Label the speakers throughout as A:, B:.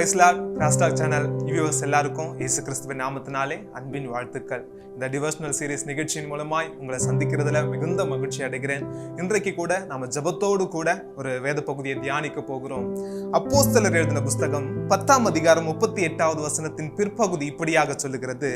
A: Price Lord Crosstalk channel viewers எல்லாருக்கும் இயேசு கிறிஸ்துவின் நாமத்தினாலே அன்பின் வாழ்த்துக்கள். இந்த டிவோஷனல் சீரிஸ் நிகழ்ச்சியின் மூலமாய் உங்களை சந்திக்கிறதுல மிகுந்த மகிழ்ச்சி அடைகிறேன். இன்றைக்கு கூட நாம ஜெபத்தோடு கூட ஒரு வேத பகுதியை தியானிக்க போகிறோம். அப்போஸ்தலர் எழுதின புஸ்தகம் 10ஆம் அதிகாரம் 38வது வசனத்தின் பிற்பகுதி இப்படியாக சொல்லுகிறது: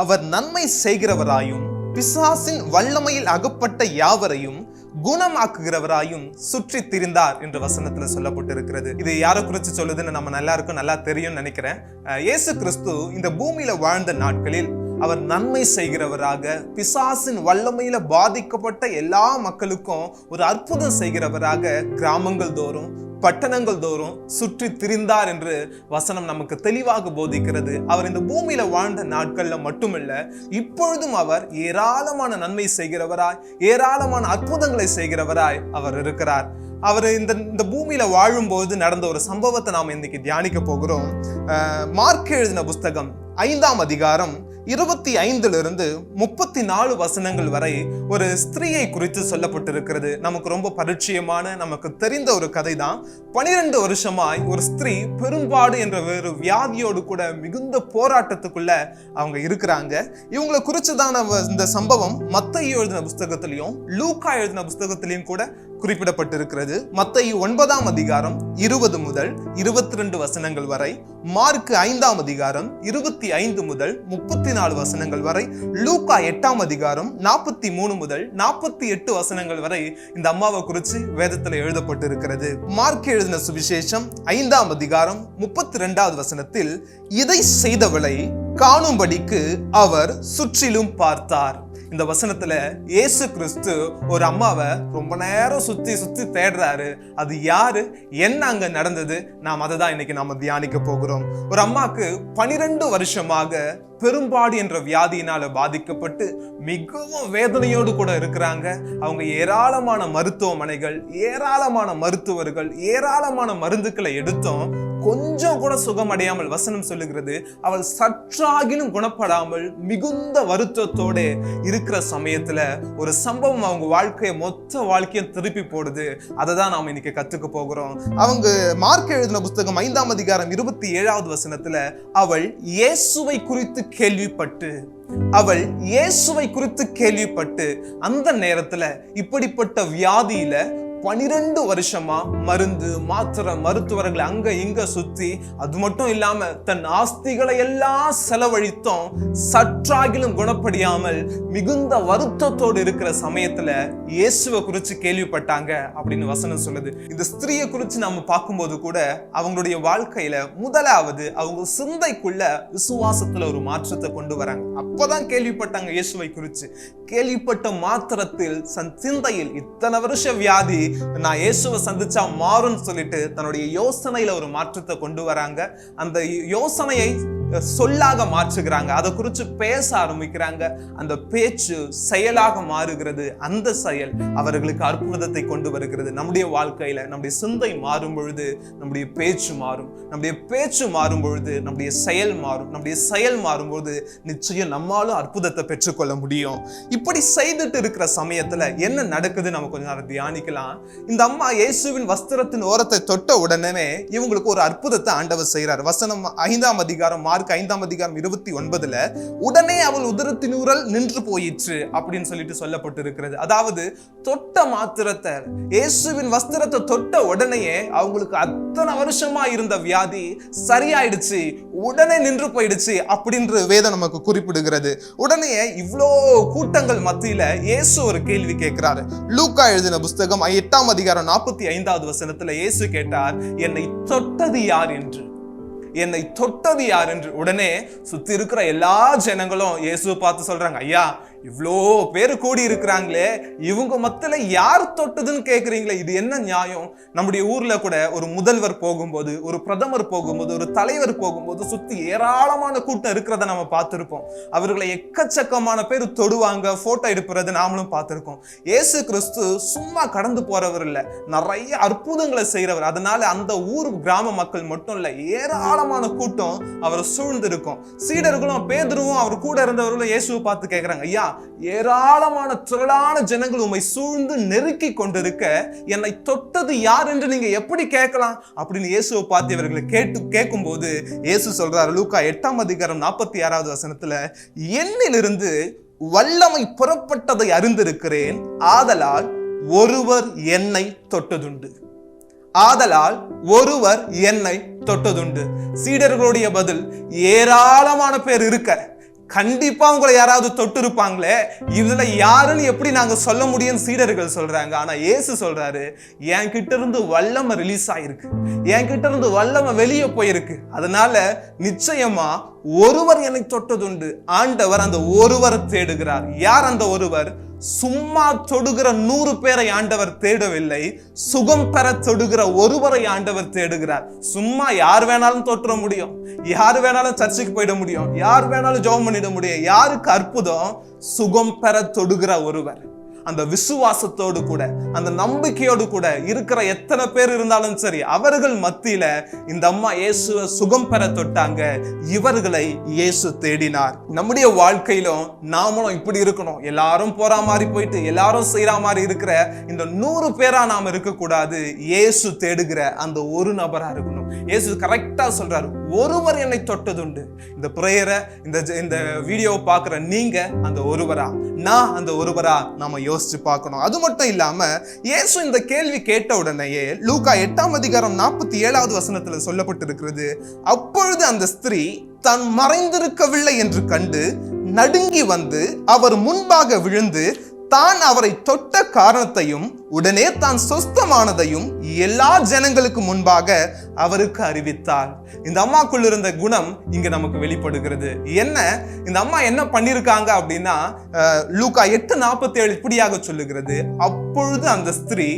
A: அவர் நன்மை செய்கிறவராயும் பிசாசின் வல்லமையில் அகப்பட்ட யாவரையும் குணமாக்குகிறவராயும் சுற்றி திரிந்தார் என்ற வசனத்துல சொல்லப்பட்டிருக்கிறது. இது யாரை குறித்து சொல்லுதுன்னு நம்ம எல்லாருக்கும் நல்லா தெரியும் நினைக்கிறேன். இயேசு கிறிஸ்து இந்த பூமியில வாழ்ந்த நாட்களில் அவர் நன்மை செய்கிறவராக, பிசாசின் வல்லமையில பாதிக்கப்பட்ட எல்லா மக்களுக்கும் ஒரு அற்புதம் செய்கிறவராக கிராமங்கள் தோறும் பட்டணங்கள் தோறும் சுற்றி திரிந்தார் என்று வசனம் நமக்கு தெளிவாக போதிக்கிறது. அவர் இந்த பூமியில வாழ்ந்த நாட்கள்ல மட்டுமல்ல, இப்பொழுதும் அவர் ஏராளமான நன்மை செய்கிறவராய், ஏராளமான அற்புதங்களை செய்கிறவராய் அவர் இருக்கிறார். அவர் இந்த பூமியில வாழும்போது நடந்த ஒரு சம்பவத்தை நாம் இன்னைக்கு தியானிக்க போகிறோம். மார்க் எழுதின புஸ்தகம் 5ஆம் அதிகாரம் 25 34 வசனங்கள் வரை ஒரு ஸ்திரீயை குறித்து சொல்லப்பட்டிருக்கிறது. நமக்கு ரொம்ப பரிச்சயமான, நமக்கு தெரிந்த ஒரு கதை தான். 12 வருஷமாய் ஒரு ஸ்திரீ பெரும்பாடு என்ற ஒரு வியாதியோடு கூட மிகுந்த போராட்டத்துக்குள்ள அவங்க இருக்கிறாங்க. இவங்களை குறிச்சுதான இந்த சம்பவம் மத்தேயு எழுதின புஸ்தகத்திலையும் லூக்கா எழுதின புஸ்தகத்திலையும் கூட குறிப்பிடப்பட்டிருக்கிறது. மத்தேயு 9ஆம் அதிகாரம் 20 முதல் 22 வசனங்கள் வரை, மார்க் 5ஆம் அதிகாரம் 25 முதல் 34 வசனங்கள் வரை, லூக்கா 8ஆம் அதிகாரம் 43 முதல் 48 வசனங்கள் வரை இந்த அம்மாவை குறித்து வேதத்தில் எழுதப்பட்டிருக்கிறது. மார்க் எழுதின சுவிசேஷம் 5ஆம் அதிகாரம் 32வது வசனத்தில், இதை செய்தவளை காணும்படிக்கு அவர் சுற்றிலும் பார்த்தார். இந்த வசனத்துல இயேசு கிறிஸ்து ஒரு அம்மாவை ரொம்ப நேரம் சுத்தி தேடுறாரு. அது யாரு, என்ன அங்க நடந்தது, நாம் அதை தான் இன்னைக்கு நாம தியானிக்க போகிறோம். ஒரு அம்மாக்கு 12 வருஷமாக பெரும்பாடு என்ற வியாதியினால பாதிக்கப்பட்டு மிகவும் வேதனையோடு கூட இருக்கிறாங்க. அவங்க ஏராளமான மருத்துவமனைகள், ஏராளமான மருத்துவர்கள், ஏராளமான மருந்துக்களை எடுத்தோம், கொஞ்சம் கூட சுகமடையாமல் வசனம் சொல்லுகிறது அவள் சற்றாகிலும் குணப்படாமல் மிகுந்த வருத்தத்தோட இருக்கிற சமயத்துல ஒரு சம்பவம் அவங்க மொத்த வாழ்க்கையை திருப்பி போடுது. அதை தான் நாம இன்னைக்கு கத்துக்க போகிறோம். அவங்க மார்க் எழுதின புஸ்தகம் 5ஆம் அதிகாரம் 27வது வசனத்துல, அவள் இயேசுவை குறித்து கேள்விப்பட்டு அந்த நேரத்துல இப்படிப்பட்ட வியாதியில 12 வருஷமா மருந்து மாத்திரை மருத்துவர்கள் அங்க இங்க சுத்தி, அது மட்டும் இல்லாம தன் ஆஸ்திகளை எல்லாம் செலவழித்தோம், சற்றாகிலும் குணப்படியாமல் மிகுந்த வருத்தத்தோடு இருக்கிற சமயத்துல இயேசுவை குறிச்சு கேள்விப்பட்டாங்க அப்படின்னு வசனம் சொல்லுது. இந்த ஸ்திரீயை குறிச்சு நாம பார்க்கும்போது கூட அவங்களுடைய வாழ்க்கையில முதலாவது அவங்க சிந்தைக்குள்ள விசுவாசத்துல ஒரு மாற்றத்தை கொண்டு வராங்க. அப்பதான் கேள்விப்பட்டாங்க இயேசுவை குறிச்சு. கேள்விப்பட்ட மாத்திரத்தில் சிந்தையில் இத்தனை வருஷ வியாதி நான் இயேசுவை சந்திச்சா மாறும்னு சொல்லிட்டு தன்னுடைய யோசனையில ஒரு மாற்றத்தை கொண்டு வராங்க. அந்த யோசனையை சொல்லாக மாற்றுகிறாங்க, அதை குறித்து பேச ஆரம்பிக்கிறாங்க. அந்த பேச்சு செயலாக மாறுகிறது. அந்த செயல் அவர்களுக்கு அற்புதத்தை கொண்டு வருகிறது. நம்முடைய வாழ்க்கையில நம்முடைய சிந்தை மாறும் பொழுது நம்முடைய பேச்சு மாறும், நம்முடைய பேச்சு மாறும் பொழுது நம்முடைய செயல் மாறும், நம்முடைய செயல் மாறும்போது நிச்சயம் நம்மாலும் அற்புதத்தை பெற்றுக்கொள்ள முடியும். இப்படி செய்துட்டு இருக்கிற சமயத்துல என்ன நடக்குது நம்ம கொஞ்ச நேரம் தியானிக்கலாம். இந்த அம்மா இயேசுவின் வஸ்திரத்தின் ஓரத்தை தொட்ட உடனே இவங்களுக்கு ஒரு அற்புதத்தை ஆண்டவர் செய்கிறார். வசனம் 5ஆம் அதிகாரம் 5ஆம் அதிகாரம் 29ல, உடனே அவள் உதரத்தின் ஊரல் நின்று போயிற்று அப்படின்னு சொல்லிட்டு சொல்லப்பட்டிருக்கிறது. அதாவது தொட்ட மாத்திரத்தை, இயேசுவின் வஸ்திரத்தை தொட்ட உடனேயே அவங்களுக்கு அத்தனை வருஷமா இருந்த வியாதி சரியாயிடுச்சு, உடனே நின்று போயிடுச்சு அப்படின்ற வேதம் நமக்கு குறிப்பிடுகிறது. உடனே இவ்வளோ கூட்டங்கள் மத்தியில இயேசு ஒரு கேள்வி கேட்கிறாரு. லூக்கா எழுதின புஸ்தகம் 8ஆம் அதிகாரம் 45வது வசனத்துல இயேசு கேட்டார், என்னை தொட்டது யார் என்று உடனே சுத்தி இருக்கிற எல்லா ஜனங்களும் இயேசுவை பார்த்து சொல்றாங்க, ஐயா இவ்வளோ பேர் கூடி இருக்கிறாங்களே, இவங்க மத்தியில யார் தொட்டதுன்னு கேட்குறீங்களே, இது என்ன நியாயம்? நம்முடைய ஊர்ல கூட ஒரு முதல்வர் போகும்போது, ஒரு பிரதமர் போகும்போது, ஒரு தலைவர் போகும்போது சுத்தி ஏராளமான கூட்டம் இருக்கிறத நம்ம பார்த்திருப்போம். அவர்களை எக்கச்சக்கமான பேர் தொடுவாங்க, போட்டோ எடுப்புறது நாமளும் பார்த்திருக்கோம். இயேசு கிறிஸ்து சும்மா கடந்து போறவர் இல்லை, நிறைய அற்புதங்களை செய்யறவர். அதனால அந்த ஊர் கிராம மக்கள் மட்டும் இல்ல, ஏராளமான கூட்டம் அவரை சூழ்ந்து இருக்கும். சீடர்களும் பேதுருவும் அவர் கூட இருந்தவர்களும் இயேசுவை பார்த்து கேட்கிறாங்க, ஐயா ஏராளமான திரளான ஜனங்கள் உம்மை சூழ்ந்து நெருக்கி கொண்டிருக்க என்னை தொட்டது யார் என்று நீங்க எப்படி கேட்கலாம் அப்படின்னு இயேசுவை பார்த்து இவர்களை கேட்கும் போது இயேசு சொல்றாரு, லூக்கா 8:46 என்னிலிருந்து வல்லமை புறப்பட்டதை அறிந்திருக்கிறேன், ஆதலால் ஒருவர் என்னை தொட்டதுண்டு. ஆதலால் ஒருவர் என்னை தொட்டதுண்டு. சீடர்களுடைய பதில், ஏராளமான பேர் இருக்க கண்டிப்பா உங்களை யாராவது தொட்டு இருப்பாங்களே, இதுல யாருன்னு எப்படி நாங்க சொல்ல முடியும் சீடர்கள் சொல்றாங்க. ஆனா இயேசு சொல்றாரு, என் கிட்ட இருந்து வல்லமை ரிலீஸ் ஆயிருக்கு, என் கிட்ட இருந்து வல்லமை வெளியே போயிருக்கு, அதனால நிச்சயமா ஒருவர் என்னை தொட்டதுண்டு. ஆண்டவர் அந்த ஒருவர் தேடுகிறார். யார் அந்த ஒருவர்? சும்மா தொடுகிற 100 பேரை ஆண்டவர் தேடவில்லை, சுகம் பெற தொடுகிற ஒருவரை ஆண்டவர் தேடுகிறார். சும்மா யார் வேணாலும் தொற்ற முடியும், யார் வேணாலும் சர்ச்சுக்கு போயிட முடியும், யார் வேணாலும் ஜெபம் பண்ணிட முடியும். யாருக்கு அற்புதம்? சுகம் பெற தொடுகிற ஒருவர். அந்த விசுவாசத்தோடு கூட, அந்த நம்பிக்கையோடு கூட இருக்கிற எத்தனை பேர் இருந்தாலும் சரி, அவர்கள் மத்தியில இந்த அம்மா இயேசுவை சுகம் பெற தொட்டாங்க. இவர்களை இயேசு தேடினார். நம்முடைய வாழ்க்கையிலும் நாமளும் இப்படி இருக்கணும். எல்லாரும் போற மாதிரி போயிட்டு எல்லாரும் செய்யற மாதிரி இருக்கிற இந்த 100 பேரா நாம இருக்கக்கூடாது. இயேசு தேடுகிற அந்த ஒரு நபரா இருக்கணும். இயேசு கரெக்டா சொல்றாரு, ஒருவர் என்னை தொட்டதுண்டு. இந்த பிரேயரை, இந்த வீடியோவை பார்க்கிற நீங்க அந்த ஒருவரா, நான் அந்த ஒருவரா நாம யோசிச்சு பார்க்கணும். அது மட்டும் இல்லாம இயேசு இந்த கேள்வி கேட்ட உடனேயே லூக்கா 8:47 சொல்லப்பட்டிருக்கிறது, அப்பொழுது அந்த ஸ்திரீ தான் மறைந்திருக்கவில்லை என்று கண்டு நடுங்கி வந்து அவர் முன்பாக விழுந்து தான் அவரை தொட்ட காரணத்தையும் உடனே தான் சொஸ்தமானதையும் எல்லா ஜனங்களுக்கு முன்பாக அவருக்கு அறிவித்தார். இந்த அம்மாக்குள்ள இருந்த குணம் இங்க நமக்கு வெளிப்படுகிறது. என்ன இந்த அம்மா என்ன பண்ணிருக்காங்க அப்படின்னா, லூக்கா 8:47 இப்படியாக சொல்லுகிறது, அப்பொழுது அந்த ஸ்திரீ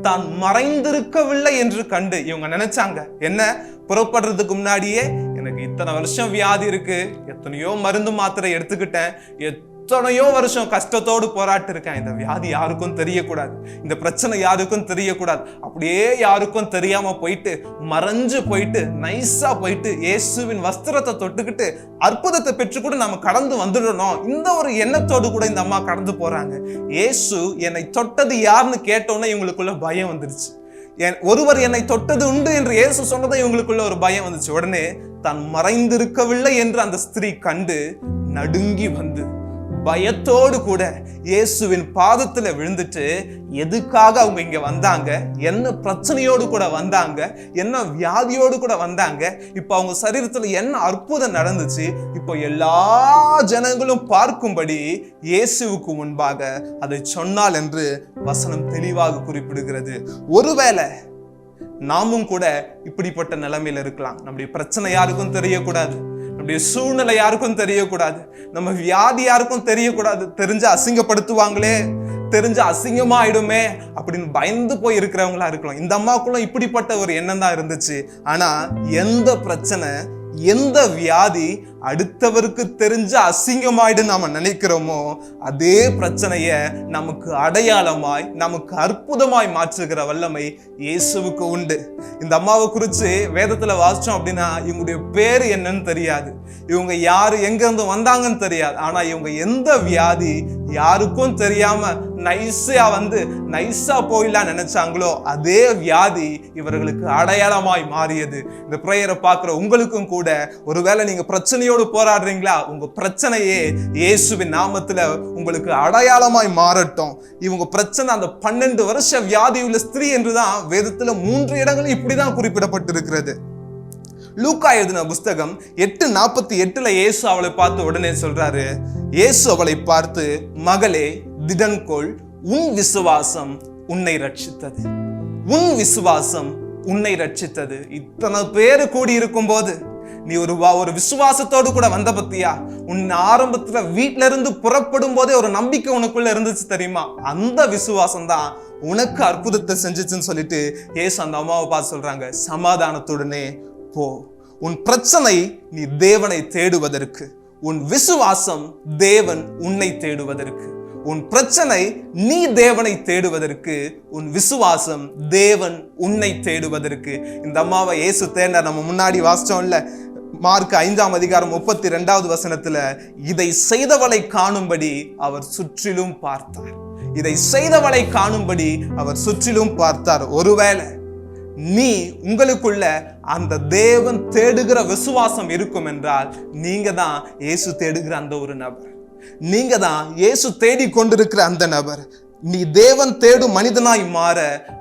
A: தான் மறைந்திருக்கவில்லை என்று கண்டு. இவங்க நினைச்சாங்க, என்ன புறப்படுறதுக்கு முன்னாடியே எனக்கு இத்தனை வருஷம் வியாதி இருக்கு, எத்தனையோ மருந்து மாத்திரை எடுத்துக்கிட்டேன், எத்தனையோ வருஷம் கஷ்டத்தோடு போராட்டு இருக்கேன், இந்த வியாதி யாருக்கும் தெரியக்கூடாது, இந்த பிரச்சனை யாருக்கும் தெரியக்கூடாது, அப்படியே யாருக்கும் தெரியாம போயிட்டு மறைஞ்சு போயிட்டு நைஸா போயிட்டு இயேசுவின் வஸ்திரத்தை தொட்டுக்கிட்டு அற்புதத்தை பெற்று கூட நம்ம கடந்து வந்துடணும், இந்த ஒரு எண்ணத்தோடு கூட இந்த அம்மா கடந்து போறாங்க. இயேசு என்னை தொட்டது யாருன்னு கேட்டோன்னே இவங்களுக்குள்ள பயம் வந்துருச்சு. ஒருவர் என்னை தொட்டது உண்டு என்று இயேசு சொன்னதை இவங்களுக்குள்ள ஒரு பயம் வந்துச்சு. உடனே தான் மறைந்திருக்கவில்லை என்று அந்த ஸ்திரீ கண்டு நடுங்கி வந்து பயத்தோடு கூட இயேசுவின் பாதத்துல விழுந்துட்டு, எதுக்காக அவங்க இங்க வந்தாங்க, என்ன பிரச்சனையோடு கூட வந்தாங்க, என்ன வியாதியோடு கூட வந்தாங்க, இப்ப அவங்க சரீரத்துல என்ன அற்புதம் நடந்துச்சு, இப்போ எல்லா ஜனங்களும் பார்க்கும்படி இயேசுவுக்கு முன்பாக அதை சொன்னாள் என்று வசனம் தெளிவாக குறிப்பிடுகிறது. ஒருவேளை நாமும் கூட இப்படிப்பட்ட நிலைமையில இருக்கலாம். நம்முடைய பிரச்சனை யாருக்கும் தெரியக்கூடாது, நம்முடைய சூழ்நிலை யாருக்கும் தெரியக்கூடாது, நம்ம வியாதி யாருக்கும் தெரியக்கூடாது, தெரிஞ்ச அசிங்கப்படுத்துவாங்களே, தெரிஞ்ச அசிங்கமாயிடுமே அப்படின்னு பயந்து போய் இருக்கிறவங்களா இருக்கலாம். இந்த அம்மாவுக்குள்ள இப்படிப்பட்ட ஒரு எண்ணம் தான் இருந்துச்சு. ஆனா எந்த பிரச்சனை, எந்த வியாதி அடுத்தவருக்கு தெரிஞ்ச அசிங்கமாயிடு நாம நினைக்கிறோமோ, அதே பிரச்சனைய நமக்கு அடையாளமாய், நமக்கு அற்புதமாய் மாற்றுகிற வல்லமை இயேசுவுக்கு உண்டு. இந்த அம்மாவை குறித்து வேதத்துல வாசிச்சோம் அப்படின்னா, இவங்களுடைய பேரு என்னன்னு தெரியாது, இவங்க யாரு எங்க இருந்து வந்தாங்கன்னு தெரியாது. ஆனா இவங்க எந்த வியாதி யாருக்கும் தெரியாம நைஸா போயிடலாம் நினைச்சாங்களோ, அதே வியாதி இவர்களுக்கு அடையாளமாய் மாறியது. இந்த பிரேயரை பார்க்கிற உங்களுக்கும் கூட, ஒருவேளை நீங்க பிரச்சனையோடு போராடுறீங்களா, உங்க பிரச்சனையே இயேசுவின் நாமத்துல உங்களுக்கு அடையாளமாய் மாறட்டும். இவங்க பிரச்சனை அந்த 12 வருஷ வியாதி உள்ள ஸ்திரீ என்றுதான் வேதத்துல 3 இடங்களும் இப்படிதான் குறிப்பிடப்பட்டிருக்கிறது. லூக்கா எழுதின புஸ்தகம் 8:48 இயேசு அவளை பார்த்து உடனே சொல்றாரு, இயேசு அவளை பார்த்து, மகளே திடன்கொள், உன் விசுவாசம் உன்னை ரட்சித்தது, உன் விசுவாசம் உன்னை ரட்சித்தது. இத்தனை பேரு கூடி இருக்கும் போது நீ ஒரு விசுவாசத்தோடு கூட வந்த பத்தியா? உன் ஆரம்பத்துல வீட்டுல இருந்து புறப்படும் போதே ஒரு நம்பிக்கை உனக்குள்ள இருந்துச்சு தெரியுமா? அந்த விசுவாசம் தான் உனக்கு அற்புதத்தை செஞ்சுச்சுன்னு சொல்லிட்டு இயேசு அந்த அம்மாவை பார்த்து சொல்றாங்க, சமாதானத்துடனே போ. உன் பிரச்சனை நீ தேவனை தேடுவதற்கு, உன் விசுவாசம் தேவன் உன்னை தேடுவதற்கு. உன் பிரச்சனை நீ தேவனை தேடுவதற்கு, உன் விசுவாசம் தேவன் உன்னை தேடுவதற்கு. இந்த அம்மாவை இயேசு தேடினார். நம்ம முன்னாடி வாசிச்சோம்ல, மார்க் 5:32 இதை செய்தவளை காணும்படி அவர் சுற்றிலும் பார்த்தார். இதை செய்தவளை காணும்படி அவர் சுற்றிலும் பார்த்தார். ஒருவேளை உங்களுக்குள்ள அந்த தேவன் தேடுகிற விசுவாசம் இருக்கும் என்றால் நீங்க தான் இயேசு தேடுகிற அந்த ஒரு நபர். நீங்க தான் இயேசு தேடி கொண்டிருக்கிற அந்த நபர். நீ தேவன் தேடும் மனிதனாய் மாற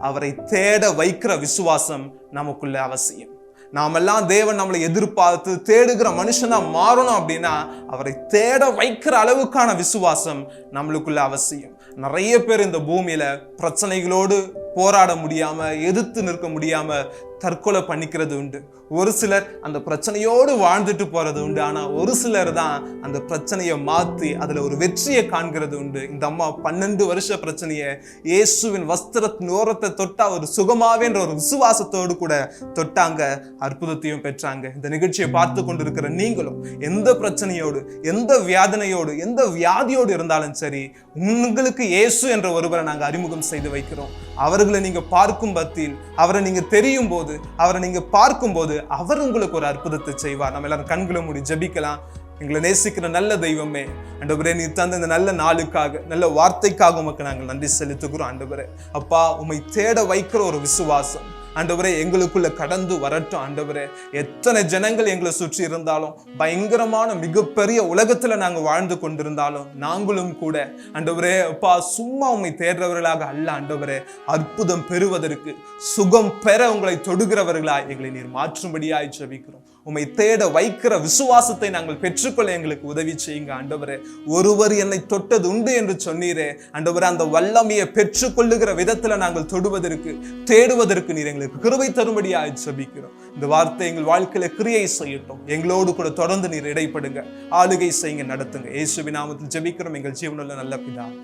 A: அவரை தேட வைக்கிற விசுவாசம் நமக்குள்ள அவசியம். நாமெல்லாம் தேவன் நம்மளை எதிர்பார்த்து தேடுகிற மனுஷனா மாறணும் அப்படின்னா அவரை தேட வைக்கிற அளவுக்கான விசுவாசம் நம்மளுக்குள்ள அவசியம். நிறைய பேர் இந்த பூமியில பிரச்சனைகளோடு போராட முடியாம, எதிர்த்து நிற்க முடியாம தற்கொலை பண்ணிக்கிறது உண்டு. ஒரு சிலர் அந்த பிரச்சனையோடு வாழ்ந்துட்டு போறது உண்டு. ஆனா ஒரு சிலர் தான் அந்த பிரச்சனையை மாத்தி அதுல ஒரு வெற்றியை காண்கிறது உண்டு. இந்த அம்மா 12 வருஷ பிரச்சனையை இயேசுவின் வஸ்திரத்தின் ஓரத்தை தொட்டா ஒரு சுகமாவேன்ற ஒரு விசுவாசத்தோடு கூட தொட்டாங்க, அற்புதத்தையும் பெற்றாங்க. இந்த நிகழ்ச்சியை பார்த்து கொண்டிருக்கிற நீங்களும் எந்த பிரச்சனையோடு, எந்த வேதனையோடு, எந்த வியாதியோடு இருந்தாலும் சரி, உங்களுக்கு இயேசு என்ற ஒருவரை நாங்க அறிமுகம் செய்து வைக்கிறோம். அவர்களை நீங்க பார்க்கும் பத்தியில், அவரை நீங்க தெரியும் போது, அவரை நீங்க பார்க்கும் போது அவர் உங்களுக்கு ஒரு அற்புதத்தை செய்வார். நம்ம எல்லாரும் கண்களை மூடி ஜெபிக்கலாம். எங்களை நேசிக்கிற நல்ல தெய்வமே, ஆண்டவரே, நீ தந்த இந்த நல்ல நாளுக்காக, நல்ல வார்த்தைக்காக உமக்கு நாங்கள் நன்றி செலுத்துகிறோம். ஆண்டவரே, அப்பா, உம்மை தேட வைக்கிற ஒரு விசுவாசம் ஆண்டவரே எங்களுக்குள்ள கடந்து வரட்டும். ஆண்டவரே, எத்தனை ஜனங்கள் எங்களை சுற்றி இருந்தாலும், பயங்கரமான மிகப்பெரிய உலகத்துல நாங்க வாழ்ந்து கொண்டிருந்தாலும், நாங்களும் கூட ஆண்டவரே அப்பா சும்மா உம்மை தேடுறவர்களாக அல்ல ஆண்டவரே, அற்புதம் பெறுவதற்கு, சுகம் பெற உங்களை தொடுகிறவர்களாய் எங்களை நீர் மாற்றும்படியாய் ஜெபிக்கிறோம். உம்மை தேட வைக்கிற விசுவாசத்தை நாங்கள் பெற்றுக்கொள்ள எங்களுக்கு உதவி செய்யுங்க ஆண்டவரே. ஒருவர் என்னை தொட்டது உண்டு என்று சொன்னீரே ஆண்டவரே, அந்த வல்லமையை பெற்றுக்கொள்ளுகிற விதத்துல நாங்கள் தொடுவதற்கு, தேடுவதற்கு நீர் எங்களுக்கு கிருபை தரும்படியாய் ஜெபிக்கிறோம். இந்த வார்த்தை எங்கள் வாழ்க்கையில கிரியை செய்யட்டும். எங்களோடு கூட தொடர்ந்து நீர் இடைப்படுங்க, ஆளுகை செய்யுங்க, நடத்துங்க. இயேசுவின் நாமத்தில் ஜெபிக்கிறோம் எங்கள் ஜீவனுள்ள நல்ல பிதாவே.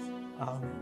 A: ஆமென்.